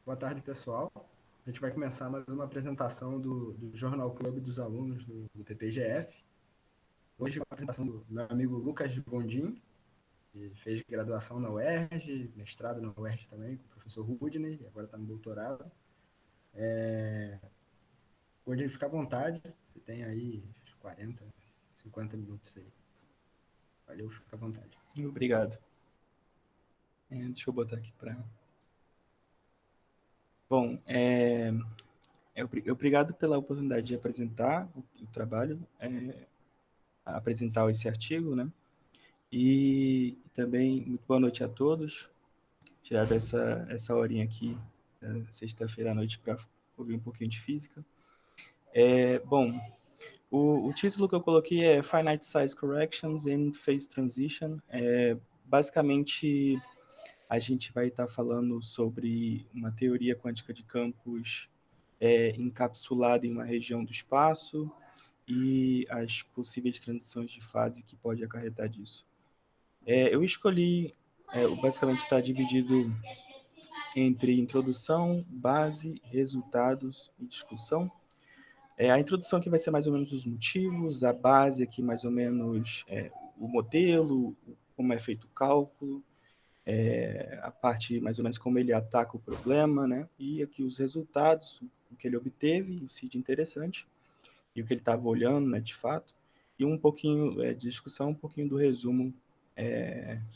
Boa tarde, pessoal. A gente vai começar mais uma apresentação do Jornal Clube dos Alunos do PPGF. Hoje, com a apresentação do meu amigo Lucas Gondim, que fez graduação na UERJ, mestrado na UERJ também, com o professor Rudney, e agora está no doutorado. Gondim, fica à vontade, você tem aí 40, 50 minutos aí. Valeu, fica à vontade. Obrigado. Deixa eu botar aqui para... Bom, obrigado pela oportunidade de apresentar o trabalho, apresentar esse artigo, né? E também, muito boa noite a todos. Tirar essa horinha aqui, sexta-feira à noite, para ouvir um pouquinho de física. Bom, o título que eu coloquei é Finite Size Corrections and Phase Transition. Basicamente, a gente vai estar falando sobre uma teoria quântica de campos encapsulada em uma região do espaço e as possíveis transições de fase que pode acarretar disso. Eu escolhi, basicamente está dividido entre introdução, base, resultados e discussão. A introdução aqui vai ser mais ou menos os motivos, a base aqui mais ou menos o modelo, como é feito o cálculo, a parte mais ou menos como ele ataca o problema, né? E aqui os resultados, o que ele obteve em si de interessante e o que ele estava olhando, né, de fato, e um pouquinho de discussão, um pouquinho do resumo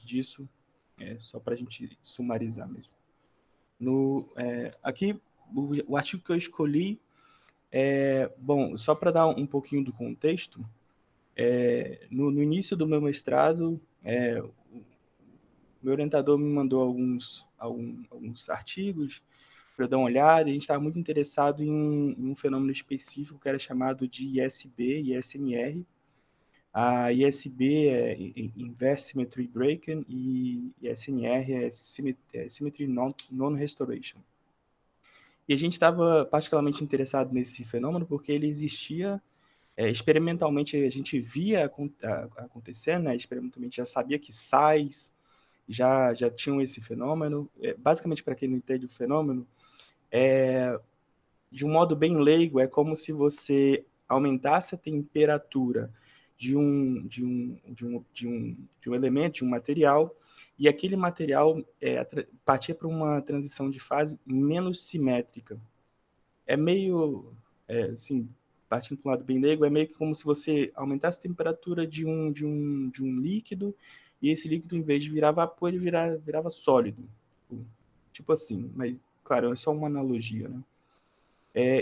disso, só para a gente sumarizar mesmo. Aqui, o artigo que eu escolhi, bom, só para dar um pouquinho do contexto, no início do meu mestrado, meu orientador me mandou alguns artigos para eu dar uma olhada, e a gente estava muito interessado em um fenômeno específico que era chamado de ISB, ISNR. A ISB é Inverse Symmetry Breaking e ISNR é Symmetry Non-Restoration. E a gente estava particularmente interessado nesse fenômeno porque ele existia experimentalmente, a gente via acontecendo, né? Experimentalmente já sabia que sais já tinham esse fenômeno. Basicamente, para quem não entende o fenômeno, de um modo bem leigo, é como se você aumentasse a temperatura de um elemento, de um material, e aquele material partia para uma transição de fase menos simétrica. É meio, assim, partindo para um lado bem leigo, é meio que como se você aumentasse a temperatura de um líquido, e esse líquido, em vez de virar vapor, ele virava sólido. Tipo assim, mas, claro, é só uma analogia, né?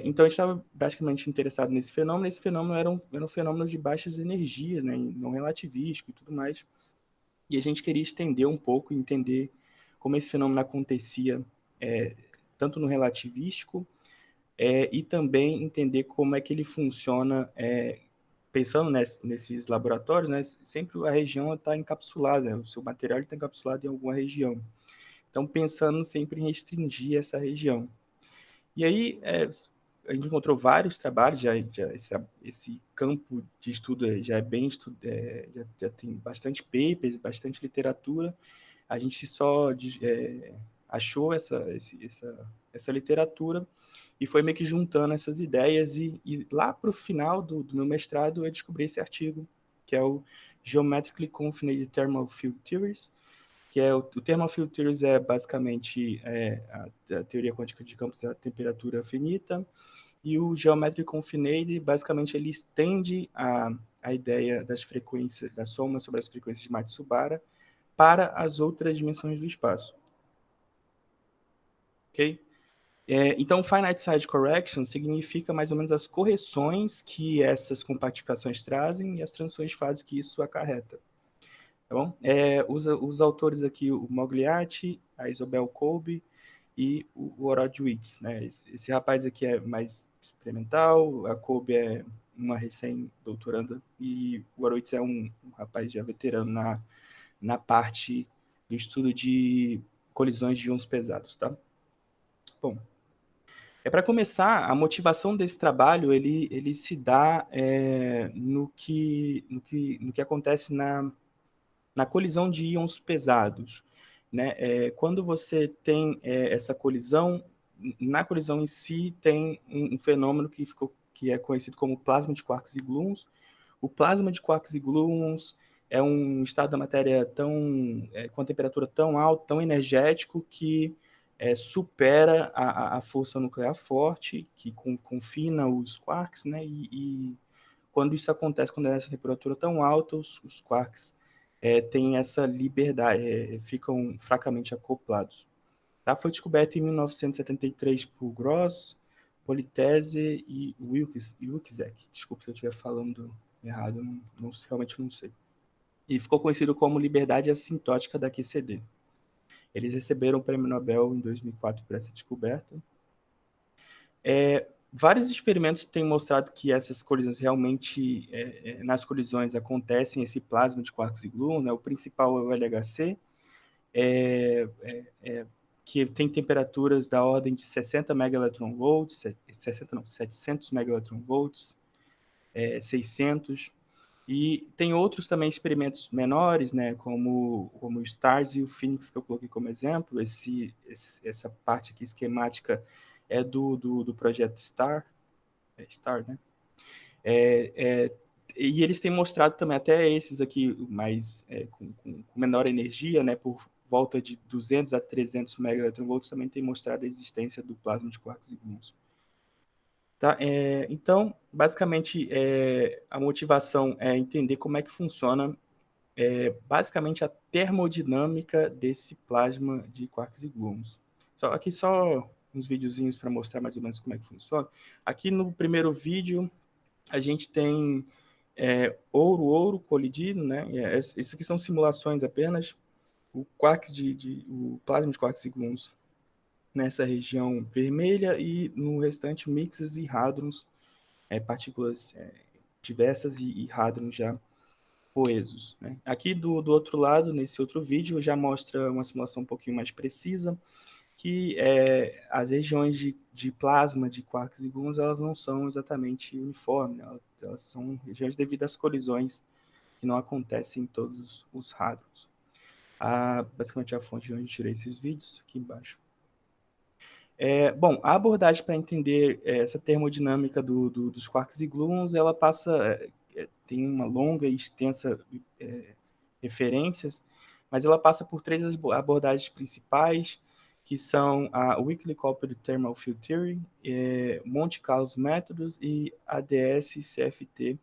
Então, a gente estava basicamente interessado nesse fenômeno. Esse fenômeno era um fenômeno de baixas energias, né, não relativístico e tudo mais. E a gente queria estender um pouco e entender como esse fenômeno acontecia tanto no relativístico e também entender como é que ele funciona, pensando nesses laboratórios, né, sempre a região está encapsulada, né, o seu material está encapsulado em alguma região. Então, pensando sempre em restringir essa região. E aí, a gente encontrou vários trabalhos, esse campo de estudo já é bem estudado, já tem bastante papers, bastante literatura. A gente só achou essa literatura e foi meio que juntando essas ideias. E lá para o final do meu mestrado, eu descobri esse artigo, que é o Geometrically Confined Thermal Field Theories, que o Thermal Field Theories é basicamente a teoria quântica de campos da temperatura finita, e o Geometric Confined, basicamente, ele estende a ideia das frequências, da soma sobre as frequências de Matsubara para as outras dimensões do espaço. Ok? Então, Finite Size Correction significa mais ou menos as correções que essas compactificações trazem e as transições de fase que isso acarreta. Tá bom? Os autores aqui, o Mogliatti, a Isobel Kolbe e o Horowitz, né? Esse rapaz aqui é mais experimental, a Kolbe é uma recém-doutoranda e o Horowitz é um rapaz já veterano na parte do estudo de colisões de íons pesados, tá? Bom, para começar, a motivação desse trabalho ele se dá no que acontece na colisão de íons pesados, né? Quando você tem essa colisão, na colisão em si tem um fenômeno que é conhecido como plasma de quarks e gluons. O plasma de quarks e gluons é um estado da matéria com a temperatura tão alta, tão energético, que supera a força nuclear forte, que confina os quarks, né? E quando isso acontece, quando é essa temperatura tão alta, os quarks têm essa liberdade, ficam fracamente acoplados. Tá? Foi descoberto em 1973 por Gross, Politese e Wilczek. Desculpa se eu estiver falando errado, realmente não sei. E ficou conhecido como liberdade assintótica da QCD. Eles receberam o Prêmio Nobel em 2004 por essa descoberta. Vários experimentos têm mostrado que essas colisões realmente, nas colisões acontecem esse plasma de quarks e gluons, né? O principal é o LHC, que tem temperaturas da ordem de 60 megaelectronvolts, 700 megaelectronvolts, 600, e tem outros também experimentos menores, né, como o STARS e o Phoenix, que eu coloquei como exemplo. Essa parte aqui esquemática é do projeto STAR, né? E eles têm mostrado também, até esses aqui mais com menor energia, né, por volta de 200 a 300 megaelectronvolts, também tem mostrado a existência do plasma de quarks e gluons. Tá? Então, basicamente, a motivação é entender como é que funciona, basicamente, a termodinâmica desse plasma de quarks e gluons. Aqui só uns videozinhos para mostrar mais ou menos como é que funciona. Aqui no primeiro vídeo, a gente tem ouro colidido, né? Isso aqui são simulações apenas. O plasma de quarks e gluons nessa região vermelha e no restante mixes e hadrons, partículas diversas e hadrons já coesos, né? Aqui do outro lado, nesse outro vídeo, já mostra uma simulação um pouquinho mais precisa, que as regiões de plasma de quarks e gluons, elas não são exatamente uniformes, né? Elas são regiões devido às colisões que não acontecem em todos os hadrons. Basicamente a fonte de onde eu tirei esses vídeos, aqui embaixo. Bom, a abordagem para entender essa termodinâmica dos quarks e gluons, ela tem uma longa e extensa referências, mas ela passa por três abordagens principais, que são a Weakly Coupled Thermal Field Theory, Monte Carlo métodos e ADS-CFT.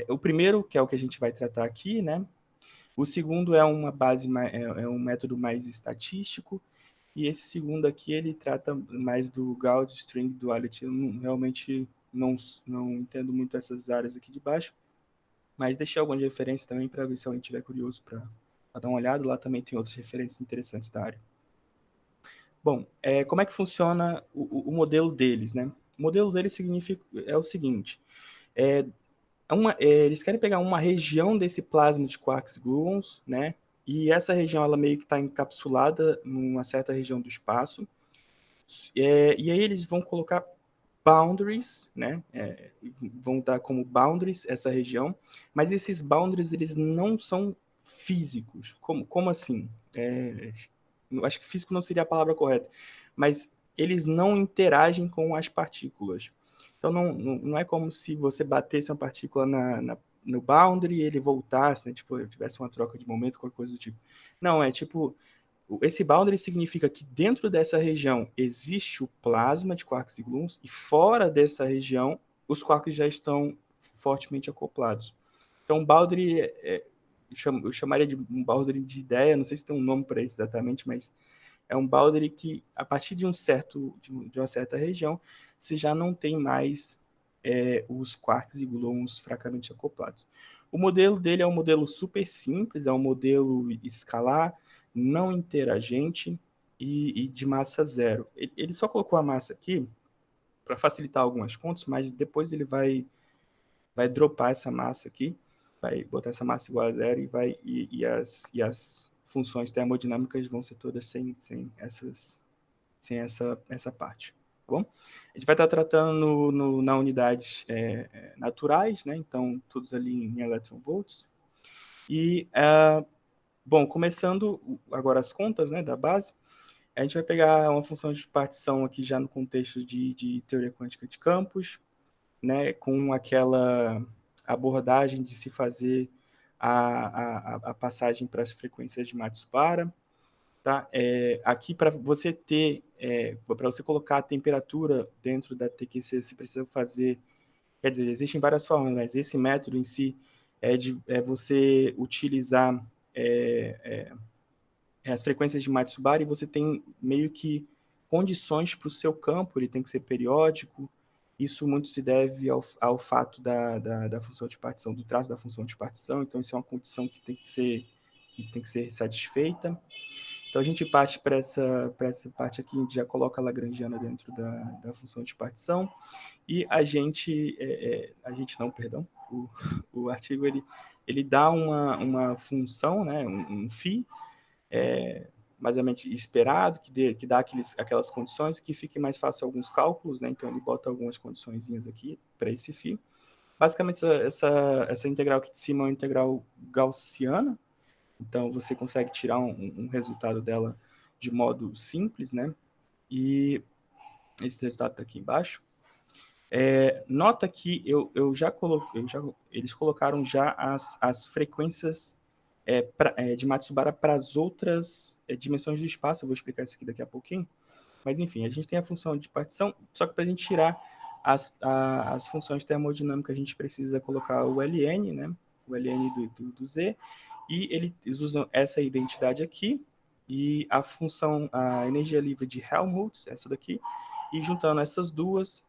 O primeiro, que é o que a gente vai tratar aqui, né? O segundo é um método mais estatístico, e esse segundo aqui, ele trata mais do Gauss String Duality. Eu realmente não entendo muito essas áreas aqui de baixo, mas deixei algumas referências também para ver se alguém estiver curioso para dar uma olhada. Lá também tem outras referências interessantes da área. Bom, como é que funciona o modelo deles, né? O modelo deles é o seguinte: eles querem pegar uma região desse plasma de quarks gluons, né? E essa região, ela meio que está encapsulada numa certa região do espaço. E aí eles vão colocar boundaries, né? Vão dar como boundaries essa região, mas esses boundaries, eles não são físicos. Como assim? Acho que físico não seria a palavra correta, mas eles não interagem com as partículas. Então, não é como se você batesse uma partícula no boundary e ele voltasse, né? Tipo, tivesse uma troca de momento, qualquer coisa do tipo. Não, tipo, esse boundary significa que dentro dessa região existe o plasma de quarks e gluons, e fora dessa região, os quarks já estão fortemente acoplados. Então, boundary, eu chamaria de um boundary de ideia, não sei se tem um nome para isso exatamente, mas é um boundary que, a partir de uma certa região, você já não tem mais os quarks e gluons fracamente acoplados. O modelo dele é um modelo super simples, é um modelo escalar, não interagente e de massa zero. Ele só colocou a massa aqui para facilitar algumas contas, mas depois ele vai dropar essa massa aqui, vai botar essa massa igual a zero e as funções termodinâmicas vão ser todas sem essa parte. Tá bom? A gente vai estar tratando na unidades naturais, né? Então, todos ali em electronvolts. E, bom, começando agora as contas, né, da base, A gente vai pegar uma função de partição aqui já no contexto de teoria quântica de campos, né, com aquela abordagem de se fazer a passagem para as frequências de Matsubara. Tá? Aqui, para você ter, para você colocar a temperatura dentro da TQC, você precisa fazer, quer dizer, existem várias formas, mas esse método em si é você utilizar as frequências de Matsubara e você tem meio que condições para o seu campo, ele tem que ser periódico. Isso muito se deve ao fato da função de partição, do traço da função de partição. Então, isso é uma condição que tem que ser satisfeita. Então, a gente parte para essa parte aqui, a gente já coloca a Lagrangiana dentro da função de partição. E a gente não, perdão, o artigo ele dá uma função, né, um φ, mais ou menos esperado, que dá aquelas condições que fique mais fácil alguns cálculos, né? Então ele bota algumas condiçõezinhas aqui para esse φ. Basicamente essa integral aqui de cima é uma integral gaussiana, então você consegue tirar um resultado dela de modo simples, né? E esse resultado está aqui embaixo. Nota que eu já coloquei, eles colocaram já as frequências de Matsubara para as outras dimensões do espaço. Eu vou explicar isso aqui daqui a pouquinho. Mas, enfim, a gente tem a função de partição, só que para a gente tirar as funções termodinâmicas, a gente precisa colocar o Ln, né? O Ln do Z, e eles usam essa identidade aqui, e a energia livre de Helmholtz, essa daqui, e juntando essas duas,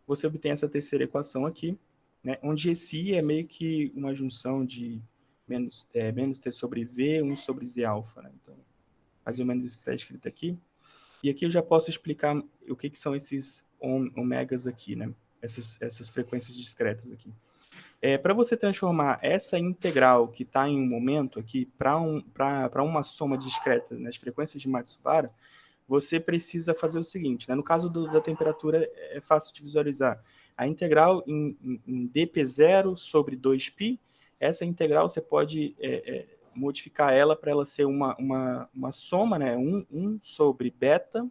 você obtém essa terceira equação aqui, né? Onde esse I é meio que uma junção de menos T sobre V, 1 sobre Z alfa, né? Então, mais ou menos isso que está escrito aqui. E aqui eu já posso explicar o que são esses ômegas aqui, né? Essas frequências discretas aqui. Para você transformar essa integral que está em um momento aqui para uma soma discreta nas frequências de Matsubara, você precisa fazer o seguinte, né? No caso da temperatura, é fácil de visualizar. A integral em dp0 sobre 2π, essa integral você pode modificar ela para ela ser uma soma, né? 1 sobre beta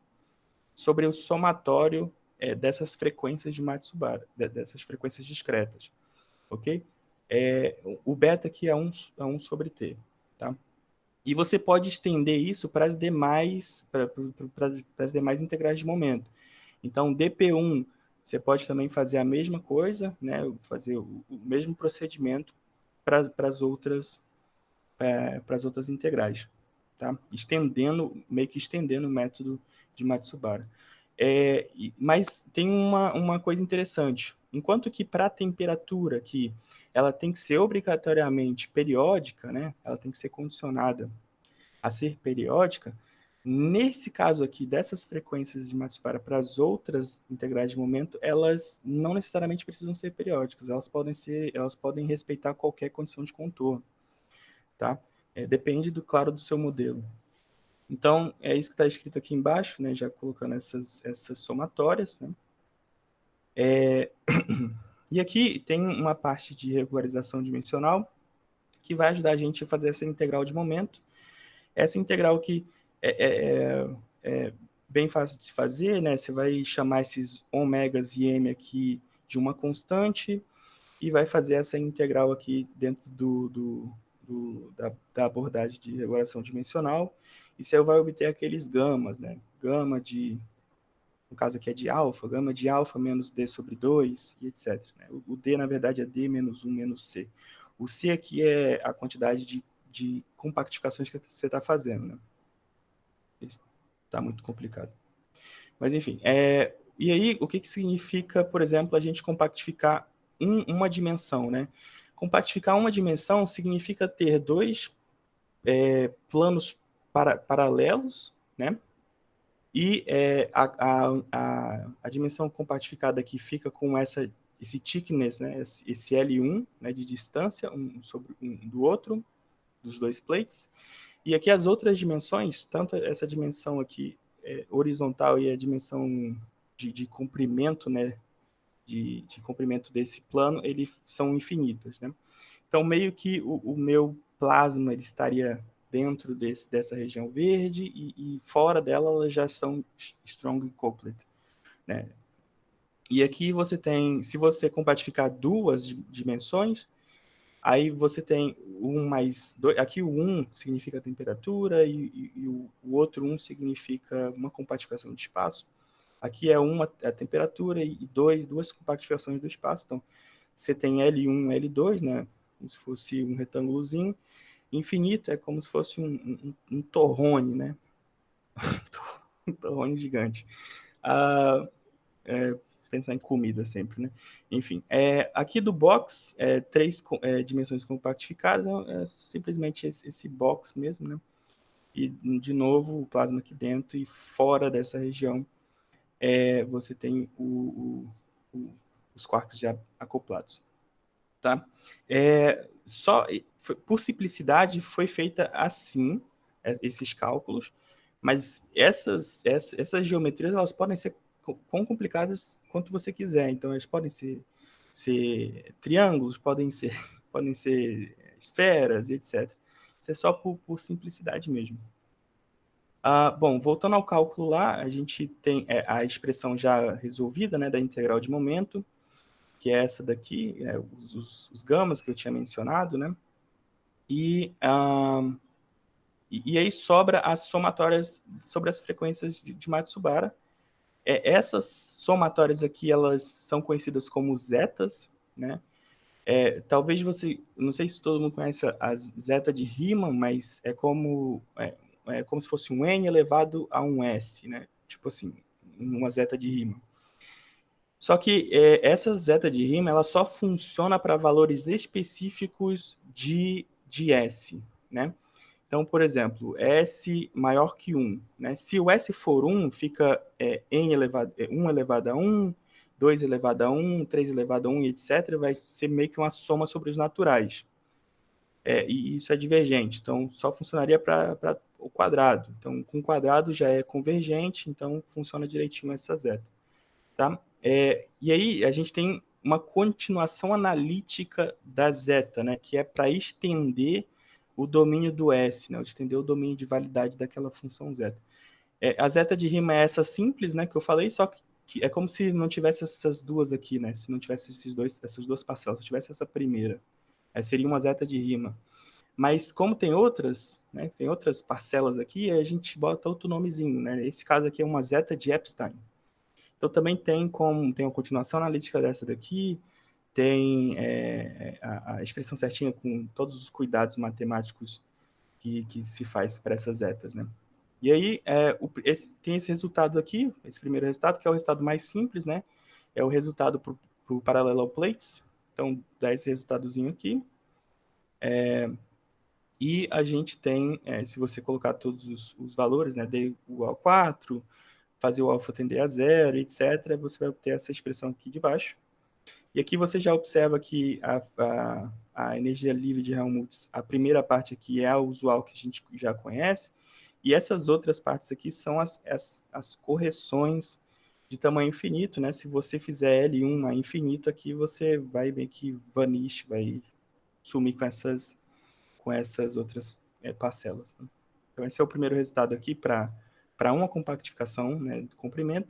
sobre o somatório dessas frequências de Matsubara, dessas frequências discretas, ok? O beta aqui é 1 sobre t, tá? E você pode estender isso para as demais integrais de momento. Então, dp1, você pode também fazer a mesma coisa, né? Fazer o mesmo procedimento para as outras integrais, tá? Meio que estendendo o método de Matsubara. Mas tem uma coisa interessante. Enquanto que para a temperatura aqui, ela tem que ser obrigatoriamente periódica, né? Ela tem que ser condicionada a ser periódica. Nesse caso aqui, dessas frequências de Matsubara para as outras integrais de momento, elas não necessariamente precisam ser periódicas. Elas podem respeitar qualquer condição de contorno, tá? Depende, claro, do seu modelo. Então, é isso que está escrito aqui embaixo, né? Já colocando essas somatórias, né? E aqui tem uma parte de regularização dimensional que vai ajudar a gente a fazer essa integral de momento. Essa integral que é bem fácil de se fazer, né? Você vai chamar esses ômegas e m aqui de uma constante e vai fazer essa integral aqui dentro da abordagem de regulação dimensional. E você vai obter aqueles gamas, né? Gama no caso aqui é de alfa, gama de alfa menos D sobre 2, e etc. Né? O D, na verdade, é D menos 1 menos C. O C aqui é a quantidade de compactificações que você está fazendo, né? Está muito complicado. Mas, enfim. E aí, o que significa, por exemplo, a gente compactificar uma dimensão, né? Compactificar uma dimensão significa ter dois planos paralelos, né? E a dimensão compactificada aqui fica com esse thickness, né? Esse L1, né, de distância um sobre um do outro, dos dois plates. E aqui as outras dimensões, tanto essa dimensão aqui horizontal e a dimensão de comprimento, né, de comprimento desse plano, eles são infinitas, né? Então, meio que o meu plasma ele estaria dentro dessa região verde e fora dela elas já são strongly coupled, né? E aqui você tem, se você compactificar duas dimensões, aí você tem 1 mais 2, aqui o 1 significa temperatura e o outro 1 significa uma compactificação de espaço. Aqui é 1 a temperatura e 2, duas compactificações do espaço. Então, você tem L1, L2, né? Como se fosse um retângulozinho. Infinito é como se fosse um torrone, né? Um torrone gigante. Pensar em comida sempre, né? Enfim, aqui do box, três dimensões compactificadas, é simplesmente esse box mesmo, né? E, de novo, o plasma aqui dentro e fora dessa região, você tem os quarks já acoplados, tá? Só por simplicidade foi feita assim, esses cálculos, mas essas geometrias elas podem ser quão complicadas quanto você quiser. Então, eles podem ser triângulos, podem ser esferas, etc. Isso é só por simplicidade mesmo. Bom, voltando ao cálculo lá, a gente tem a expressão já resolvida, né, da integral de momento, que é essa daqui, os gamas que eu tinha mencionado, né? E aí sobra as somatórias sobre as frequências de Matsubara. Essas somatórias aqui, elas são conhecidas como zetas, né? Talvez você, não sei se todo mundo conhece a zeta de Riemann, mas é como se fosse um n elevado a um s, né? Tipo assim, uma zeta de Riemann. Só que essa zeta de Riemann ela só funciona para valores específicos de S, né? Então, por exemplo, S maior que 1. Né? Se o S for 1, fica 1 elevado a 1, 2 elevado a 1, 3 elevado a 1, etc. Vai ser meio que uma soma sobre os naturais. E isso é divergente, então só funcionaria para o quadrado. Então, com o quadrado já é convergente, então funciona direitinho essa zeta. Tá? E aí a gente tem uma continuação analítica da zeta, né, que é para estender o domínio do S, né, estender o domínio de validade daquela função zeta. A zeta de Riemann é essa simples, né, que eu falei, só que é como se não tivesse essas duas aqui, né, se não tivesse essas duas parcelas, se tivesse essa primeira. Seria uma zeta de Riemann. Mas como tem outras, né, tem outras parcelas aqui, a gente bota outro nomezinho, né? Esse caso aqui é uma zeta de Epstein. Então também tem uma continuação analítica dessa daqui, tem a expressão certinha com todos os cuidados matemáticos que se faz para essas zetas, né? E aí tem esse resultado aqui, esse primeiro resultado, que é o resultado mais simples, né? É o resultado para o parallel plates. Então dá esse resultadozinho aqui. E a gente tem, se você colocar todos os valores, né? D igual a 4, fazer o alfa tender a 0, etc., você vai obter essa expressão aqui de baixo. E aqui você já observa que a energia livre de Helmholtz, a primeira parte aqui é a usual que a gente já conhece, e essas outras partes aqui são as correções de tamanho infinito, né? Se você fizer L1 a infinito aqui, você vai ver que vanish, vai sumir com essas outras parcelas. Né? Então esse é o primeiro resultado aqui para uma compactificação, né, do comprimento.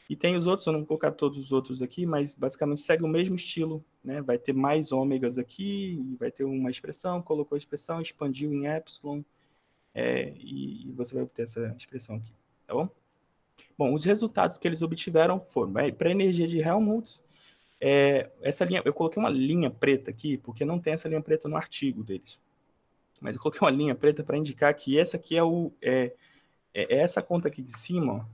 E tem os outros, eu não vou colocar todos os outros aqui, mas basicamente segue o mesmo estilo, né? Vai ter mais ômegas aqui, vai ter uma expressão, colocou a expressão, expandiu em epsilon, e você vai obter essa expressão aqui, tá bom? Bom, os resultados que eles obtiveram foram, para a energia de Helmholtz, essa linha, eu coloquei uma linha preta aqui, porque não tem essa linha preta no artigo deles. Mas eu coloquei uma linha preta para indicar que essa aqui essa conta aqui de cima, ó,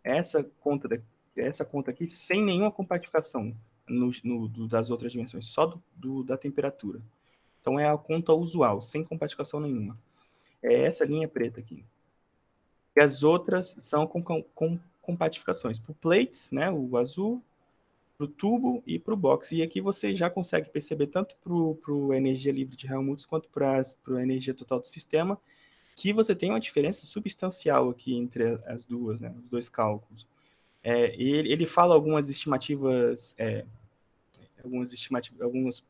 essa conta aqui sem nenhuma compactificação das outras dimensões, só da temperatura. Então é a conta usual, sem compactificação nenhuma. É essa linha preta aqui. E as outras são com compactificações. Para o plates, né, o azul, para o tubo e para o box. E aqui você já consegue perceber tanto para a energia livre de Helmholtz quanto para a energia total do sistema, que você tem uma diferença substancial aqui entre as duas, né, os dois cálculos. Ele fala algumas estimativas,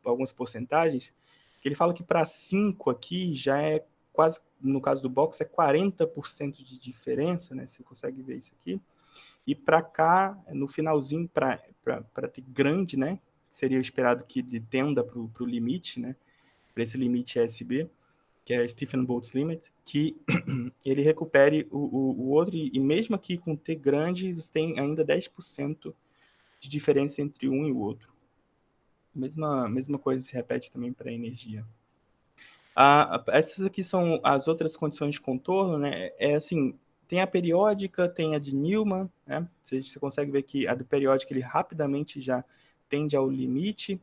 algumas porcentagens, que ele fala que para 5 aqui já é quase, no caso do box, é 40% de diferença, né? Você consegue ver isso aqui. E para cá, no finalzinho, para ter grande, né? Seria esperado que tenda para o limite, né? Para esse limite ESB, que é Stephen Bolt's Limit, que ele recupere o outro, e mesmo aqui com T grande, você tem ainda 10% de diferença entre um e o outro. Mesma coisa se repete também para a energia. Essas aqui são as outras condições de contorno, né? Assim, tem a periódica, tem a de Newman, né? Você consegue ver que a do periódica ele rapidamente já tende ao limite,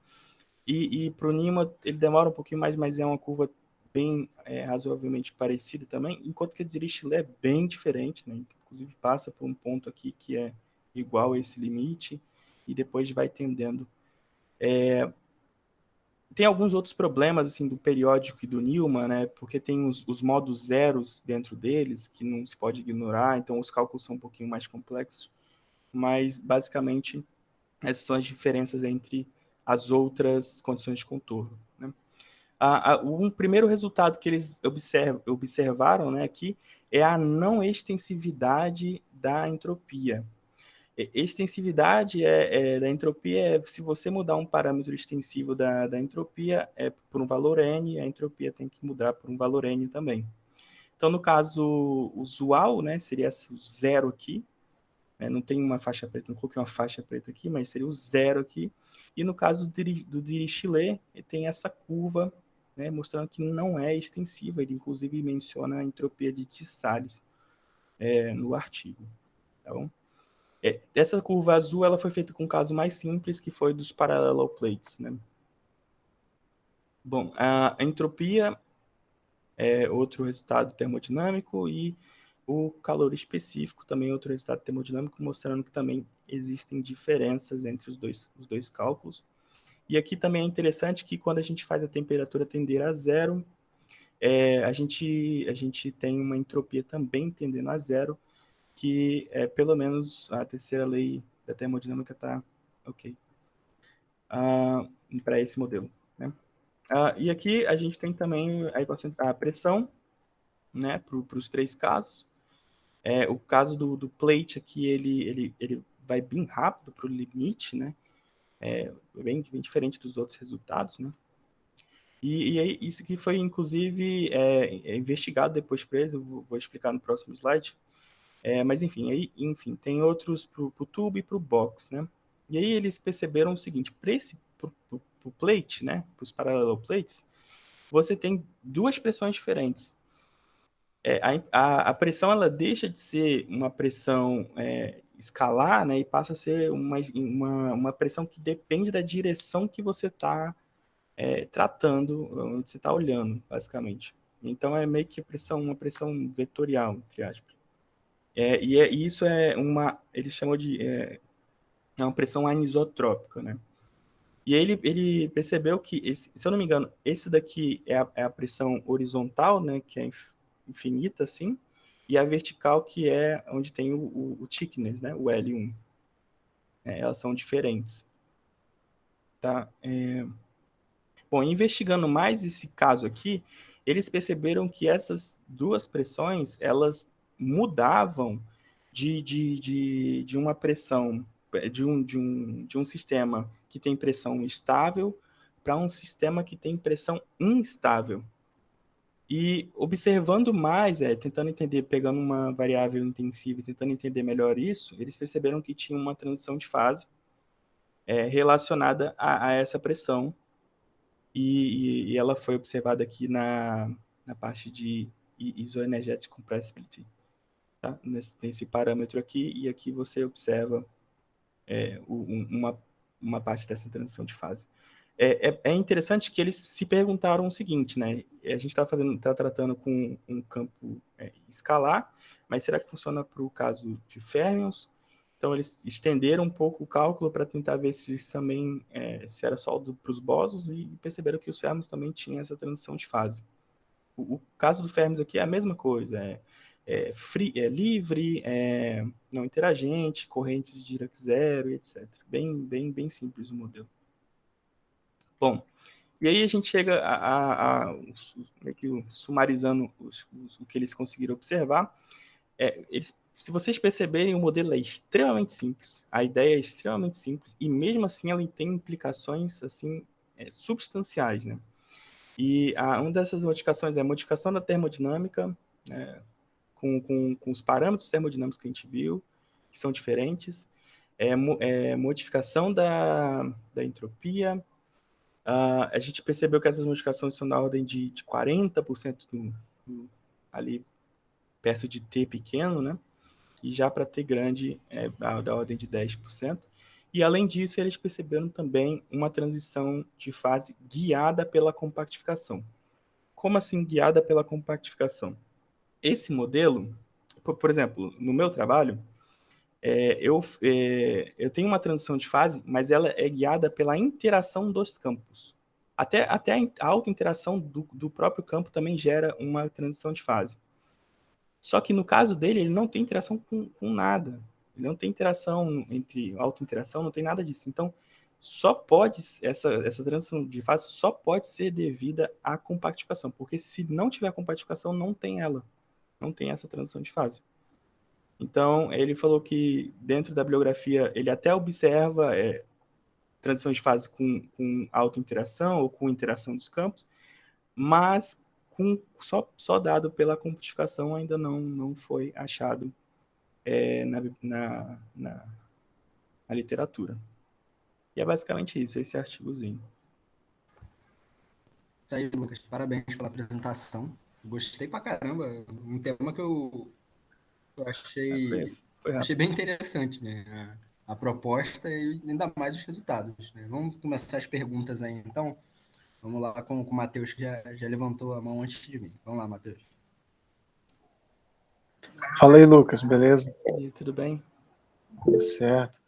e para o Newman ele demora um pouquinho mais, mas é uma curva bem razoavelmente parecida também, enquanto que a de Dirichlet é bem diferente, né? Inclusive passa por um ponto aqui que é igual a esse limite, e depois vai tendendo. Tem alguns outros problemas assim do periódico e do Newman, né? Porque tem os modos zeros dentro deles que não se pode ignorar, então os cálculos são um pouquinho mais complexos, mas basicamente essas são as diferenças entre as outras condições de contorno, né? Um primeiro resultado que eles observaram, né, aqui é a não extensividade da entropia. Extensividade da entropia se você mudar um parâmetro extensivo da entropia por um valor n, a entropia tem que mudar por um valor n também. Então, no caso usual, né, seria o zero aqui, né, não tem uma faixa preta, não coloquei uma faixa preta aqui, mas seria o zero aqui. E no caso do Dirichlet, tem essa curva, né, mostrando que não é extensiva, ele inclusive menciona a entropia de Tissales no artigo. Tá bom? Essa curva azul ela foi feita com um caso mais simples, que foi dos parallel plates, né? Bom, a entropia é outro resultado termodinâmico, e o calor específico também é outro resultado termodinâmico, mostrando que também existem diferenças entre os dois cálculos. E aqui também é interessante que quando a gente faz a temperatura tender a zero, a gente tem uma entropia também tendendo a zero, que pelo menos a terceira lei da termodinâmica está ok para esse modelo, né? E aqui a gente tem também a pressão, né, para os três casos. O caso do plate aqui, ele vai bem rápido para o limite, né? Bem diferente dos outros resultados, né? E isso aqui foi, inclusive, investigado depois preso, vou explicar no próximo slide. Mas, enfim, tem outros para o tube e para o box, né? E aí eles perceberam o seguinte, para o plate, né, para os parallel plates, você tem duas pressões diferentes. A pressão ela deixa de ser uma pressão escalar, né, e passa a ser uma pressão que depende da direção que você está tratando, onde você está olhando, basicamente. Então é meio que uma pressão vetorial, entre aspas. E isso ele chamou de uma pressão anisotrópica, né? E aí ele percebeu que, se eu não me engano, esse daqui é a pressão horizontal, né, que é infinita, assim, e a vertical, que é onde tem o thickness, né, o L1. Elas são diferentes. Tá? Bom, investigando mais esse caso aqui, eles perceberam que essas duas pressões, elas mudavam de uma pressão, de um sistema que tem pressão estável para um sistema que tem pressão instável. E observando mais, tentando entender, pegando uma variável intensiva e tentando entender melhor isso, eles perceberam que tinha uma transição de fase relacionada a essa pressão, e ela foi observada aqui na parte de isoenergetic compressibility, tá? Nesse parâmetro aqui, e aqui você observa uma parte dessa transição de fase. É interessante que eles se perguntaram o seguinte, né? A gente está tratando com um campo escalar, mas será que funciona para o caso de fermions? Então eles estenderam um pouco o cálculo para tentar ver se também se era só para os bósons, e perceberam que os fermions também tinham essa transição de fase. O caso do fermions aqui é a mesma coisa, livre, não interagente, correntes de Dirac zero, etc. Bem simples o modelo. Bom, E aí a gente chega meio que sumarizando o que eles conseguiram observar. Se vocês perceberem, o modelo é extremamente simples, a ideia é extremamente simples, e mesmo assim ela tem implicações assim, substanciais, né? E uma dessas modificações é a modificação da termodinâmica, né, com os parâmetros termodinâmicos que a gente viu, que são diferentes, modificação da entropia. A gente percebeu que essas modificações são na ordem de 40% ali perto de T pequeno, né? E já para T grande é da ordem de 10%. E além disso, eles perceberam também uma transição de fase guiada pela compactificação. Como assim guiada pela compactificação? Esse modelo, por exemplo, no meu trabalho, eu tenho uma transição de fase, mas ela é guiada pela interação dos campos. Até a auto-interação do próprio campo também gera uma transição de fase. Só que no caso dele, ele não tem interação com nada. Ele não tem interação entre auto-interação, não tem nada disso. Então, essa transição de fase só pode ser devida à compactificação, porque se não tiver compactificação, não tem ela. Não tem essa transição de fase. Então, ele falou que dentro da bibliografia, ele até observa transição de fase com auto-interação ou com interação dos campos, mas só dado pela compactificação ainda não foi achado na literatura. E é basicamente isso, esse artigozinho. Isso aí, Lucas. Parabéns pela apresentação. Gostei pra caramba. Um tema que eu achei, Foi achei rápido. bem interessante, né? A proposta e ainda mais os resultados. Né? Vamos começar as perguntas aí, então. Vamos lá com o Matheus, que já levantou a mão antes de mim. Vamos lá, Matheus. Fala aí, Lucas, beleza? E tudo bem? Tudo certo.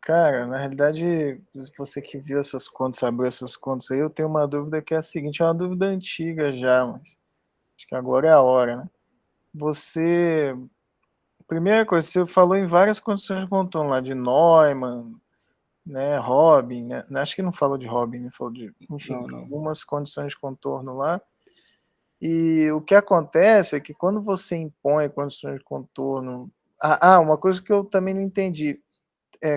Cara, na realidade, você que viu essas contas, abriu essas contas aí, eu tenho uma dúvida que é a seguinte, é uma dúvida antiga já, mas acho que agora é a hora, né? Primeira coisa, você falou em várias condições de contorno lá, de Neumann, né, Robin, né? Acho que não falou de Robin, né? Falou de, enfim, Não. algumas condições de contorno lá. E o que acontece é que quando você impõe condições de contorno. Uma coisa que eu também não entendi.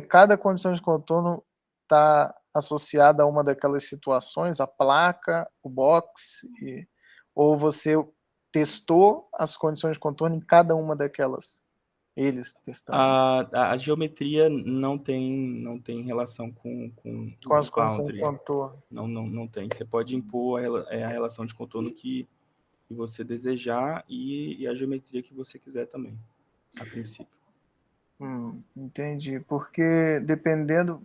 Cada condição de contorno está associada a uma daquelas situações, a placa, o box, ou você testou as condições de contorno em cada uma daquelas? Eles testaram. A geometria não tem relação com Com o as condições de boundary. contorno. Não tem. Você pode impor a relação de contorno que você desejar e a geometria que você quiser também, a princípio. Entendi. Porque dependendo,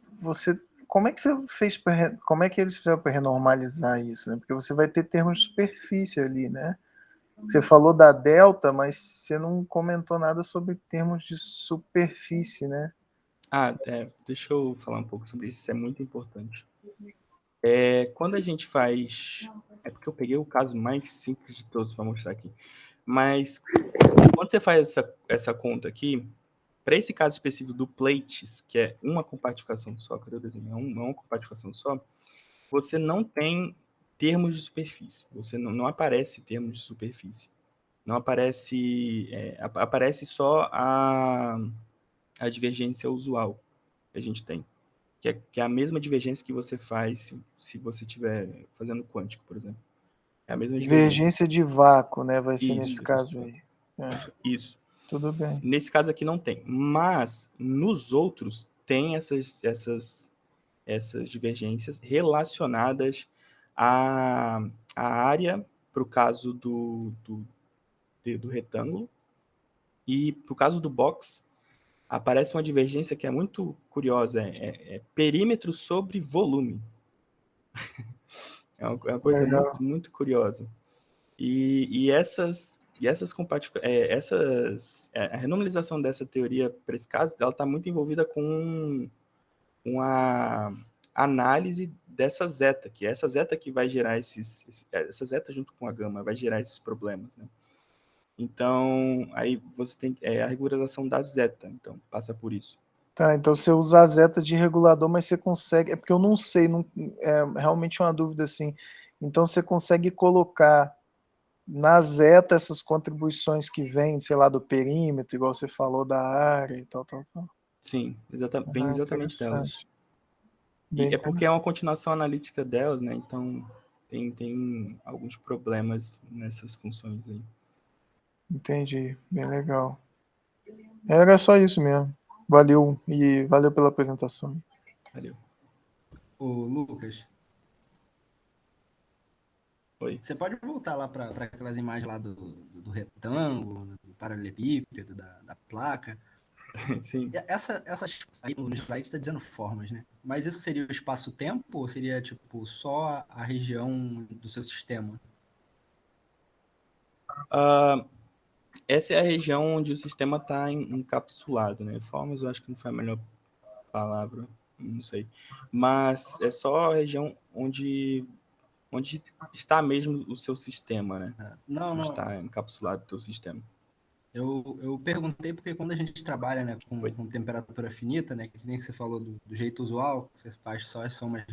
como é que você fez como é que eles fizeram para renormalizar isso, né? Porque você vai ter termos de superfície ali, né? Você falou da delta, mas você não comentou nada sobre termos de superfície, né? Deixa eu falar um pouco sobre isso, isso é muito importante. Quando a gente faz... É porque eu peguei o caso mais simples de todos para mostrar aqui. Mas quando você faz essa conta aqui, para esse caso específico do plates, que é uma compactificação só, cadê o desenho? É uma compactificação só, você não tem termos de superfície. Você não aparece termos de superfície. Não aparece... aparece só a divergência usual que a gente tem. Que é a mesma divergência que você faz se você estiver fazendo quântico, por exemplo. É a mesma divergência. Divergência de vácuo, né? Vai ser nesse Isso, caso aí. isso. Tudo bem. Nesse caso aqui não tem. Mas nos outros tem essas divergências relacionadas à área, para o caso do retângulo, e para o caso do box, aparece uma divergência que é muito curiosa, perímetro sobre volume. É uma coisa Legal. muito, muito curiosa. E a renormalização dessa teoria para esse caso, ela está muito envolvida com a análise dessa zeta, que é essa zeta que vai gerar essa zeta junto com a gama vai gerar esses problemas, né? Então, aí você tem a regularização da zeta, então passa por isso. Tá, então você usa a zeta de regulador, mas você consegue. É porque eu não sei, é realmente uma dúvida assim. Então você consegue colocar na zeta essas contribuições que vêm, sei lá, do perímetro, igual você falou da área e tal, tal, tal. Sim, vem Ah, exatamente delas. interessante. E Bem é porque é interessante. uma continuação analítica delas, né? Então tem alguns problemas nessas funções aí. Entendi. Bem legal. Era só isso mesmo. Valeu e valeu pela apresentação. Valeu. Ô, Lucas, Oi. você pode voltar lá para aquelas imagens lá do retângulo, do paralelepípedo, da placa. Sim. Essas aí no slide está dizendo formas, né? Mas isso seria o espaço-tempo ou seria tipo só a região do seu sistema? Essa é a região onde o sistema está encapsulado, né? Formas, eu acho que não foi a melhor palavra, não sei. Mas é só a região onde está mesmo o seu sistema, né? Não, Onde não. está encapsulado o seu sistema. Eu perguntei porque quando a gente trabalha, né, Oi. com temperatura finita, né, que nem que você falou do jeito usual, que você faz só as somas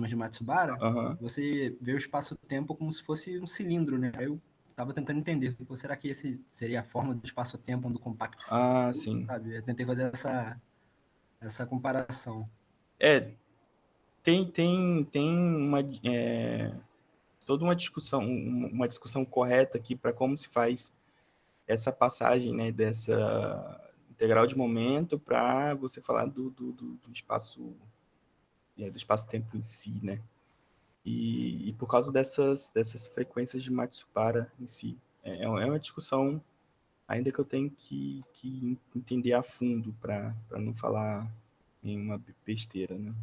de Matsubara, Aham. você vê o espaço-tempo como se fosse um cilindro, né? Eu estava tentando entender, será que esse seria a forma do espaço-tempo do compacto, Ah, sim. sabe? Eu tentei fazer essa comparação. É, tem toda uma discussão correta aqui para como se faz essa passagem, né, dessa integral de momento para você falar do espaço, do espaço-tempo em si, né? E por causa dessas frequências de Matsubara em si. É uma discussão ainda que eu tenho que entender a fundo para não falar em uma besteira, né?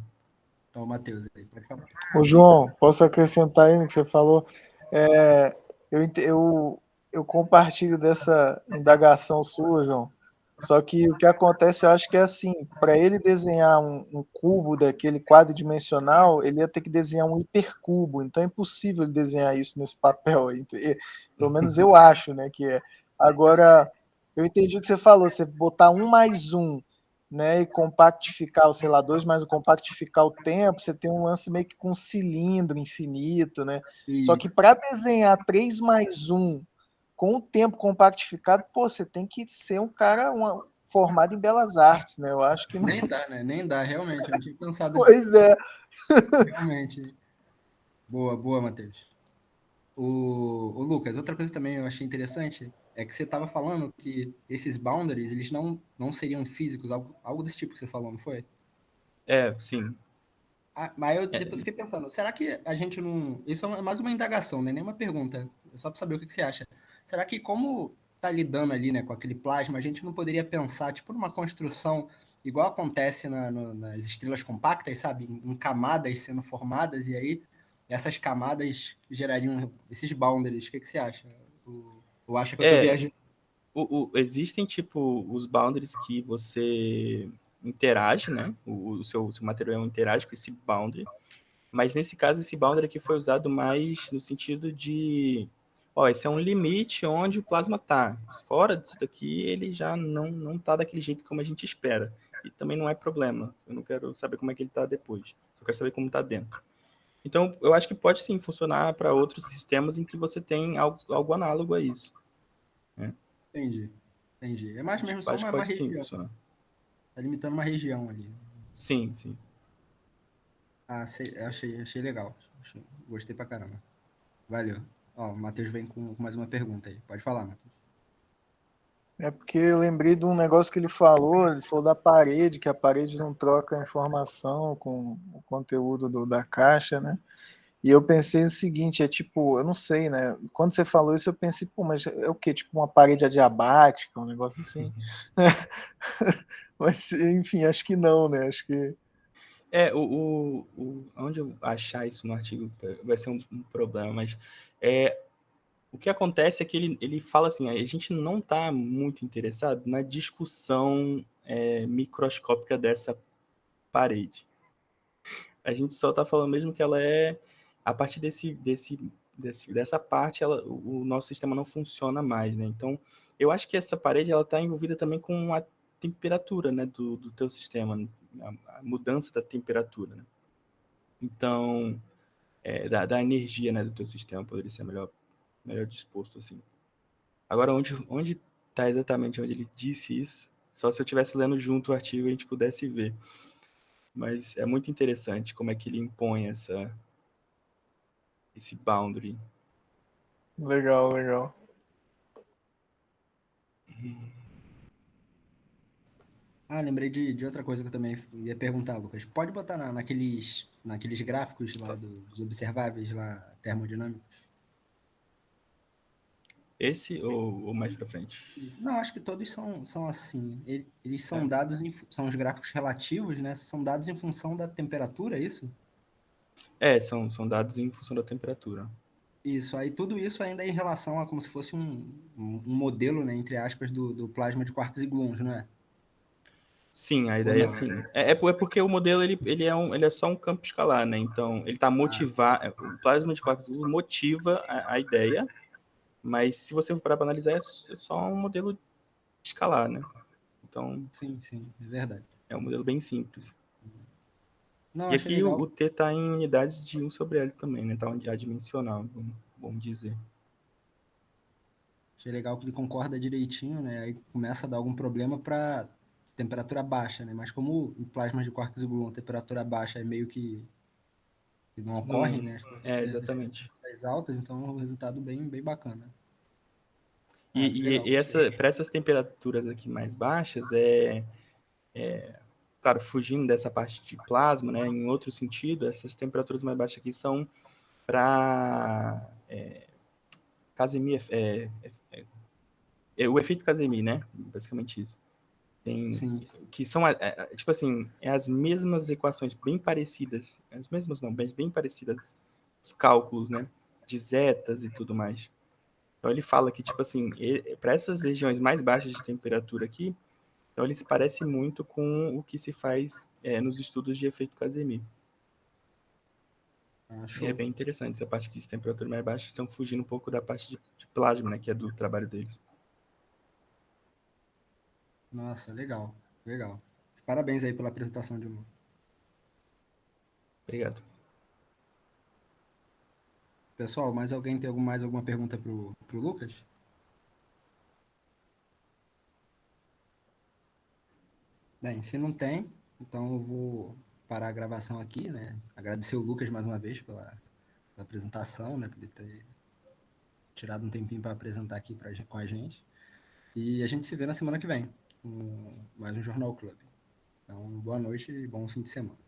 Então, Matheus, aí, pode falar. Ô, João, posso acrescentar aí no que você falou? É, eu compartilho dessa indagação sua, João. Só que o que acontece, eu acho que é assim, para ele desenhar um cubo daquele quadridimensional, ele ia ter que desenhar um hipercubo, então é impossível ele desenhar isso nesse papel aí. Pelo menos eu acho, né, que é. Agora, eu entendi o que você falou, você botar um mais um, né, e compactificar, sei lá, dois mais um, compactificar o tempo, você tem um lance meio que com um cilindro infinito, né? Só que Isso. para desenhar 3 mais um com o tempo compactificado, pô, você tem que ser um cara formado em belas artes, né? Eu acho que não. Nem dá, né? Nem dá, realmente. Eu não tinha pensado nisso. Pois é. Realmente. Boa, boa, Matheus. O Lucas, outra coisa também eu achei interessante é que você estava falando que esses boundaries, eles não seriam físicos, algo desse tipo que você falou, não foi? Sim. Ah, mas eu É, depois fiquei pensando, será que a gente não. Isso é mais uma indagação, né? Nem uma pergunta. É só para saber o que você acha. Será que, como tá lidando ali, né, com aquele plasma, a gente não poderia pensar, tipo, numa construção igual acontece nas estrelas compactas, sabe? Em camadas sendo formadas, e aí essas camadas gerariam esses boundaries. O que você acha? Ou acha que eu tô é viajando? existem, tipo, os boundaries que você interage, né? O seu material interage com esse boundary, mas nesse caso, esse boundary aqui foi usado mais no sentido de, ó, esse é um limite onde o plasma tá. Fora disso daqui, ele já não tá daquele jeito como a gente espera. E também não é problema. Eu não quero saber como é que ele tá depois. Só quero saber como tá dentro. Então, eu acho que pode sim funcionar para outros sistemas em que você tem algo análogo a isso, né? Entendi. Entendi. É mais mesmo só Acho que uma pode sim região. funcionar. Tá limitando uma região ali. Sim, sim. Ah, achei legal. Gostei pra caramba. Valeu. Ó, o Matheus vem com mais uma pergunta aí. Pode falar, Matheus. É porque eu lembrei de um negócio que ele falou da parede, que a parede não troca informação com o conteúdo da caixa, né? E eu pensei o seguinte, é tipo, eu não sei, né? Quando você falou isso, eu pensei, pô, mas é o quê? Tipo uma parede adiabática, um negócio assim? Mas, enfim, acho que não, né? Acho que. Onde eu achar isso no artigo vai ser um problema, mas é, o que acontece é que ele fala assim, a gente não está muito interessado na discussão microscópica dessa parede. A gente só está falando mesmo que ela a partir dessa parte, o nosso sistema não funciona mais, né? Então, eu acho que essa parede ela está envolvida também com a temperatura, né, do teu sistema, a mudança da temperatura, né? Então, da energia, né, do teu sistema poderia ser melhor disposto, assim. Agora, onde está exatamente onde ele disse isso? Só se eu estivesse lendo junto o artigo a gente pudesse ver. Mas é muito interessante como é que ele impõe esse boundary. Legal, legal. Ah, lembrei de outra coisa que eu também ia perguntar, Lucas. Pode botar naqueles gráficos lá dos observáveis lá termodinâmicos? Esse ou mais para frente? Não, acho que todos são assim. Eles são É. dados, são os gráficos relativos, né? São dados em função da temperatura, é isso? São dados em função da temperatura. Isso, aí tudo isso ainda é em relação a como se fosse um modelo, né, entre aspas, do plasma de quarks e gluons, não é? Sim, a Ou ideia não? é assim. É porque o modelo ele é só um campo escalar, né? Então ele está motivado. O plasma de quarks motiva a ideia, mas se você for parar para analisar, é só um modelo escalar, né? Então Sim, é verdade. é um modelo bem simples. Não, E achei aqui o legal. T está em unidades de 1 sobre L também, né? Está adimensional, vamos dizer. Achei legal que ele concorda direitinho, né? Aí começa a dar algum problema para temperatura baixa, né? Mas como em plasmas de quarks e gluon, temperatura baixa é meio que não ocorre, Não, né? As exatamente. temperaturas altas, então é um resultado bem bacana. Ah, que E, legal, e, e gostei. para essas temperaturas aqui mais baixas, claro, fugindo dessa parte de plasma, né, em outro sentido, essas temperaturas mais baixas aqui são para Casimir, o efeito Casimir, né, basicamente isso. Sim, Que são, tipo assim, as mesmas equações bem parecidas, as mesmas não, mas bem parecidas, os cálculos, né, de zetas e tudo mais. Então ele fala que, tipo assim, para essas regiões mais baixas de temperatura aqui, então ele se parece muito com o que se faz nos estudos de efeito Casimir. E é show. bem interessante essa parte aqui de temperatura mais baixa, estão fugindo um pouco da parte de plasma, né, que é do trabalho deles. Nossa, legal, legal. Parabéns aí pela apresentação de novo. Obrigado. Pessoal, mais alguém tem mais alguma pergunta pro Lucas? Bem, se não tem, então eu vou parar a gravação aqui, né? Agradecer o Lucas mais uma vez pela apresentação, né? Por ele ter tirado um tempinho para apresentar aqui com a gente. E a gente se vê na semana que vem, com mais um Jornal Club. Então, boa noite e bom fim de semana.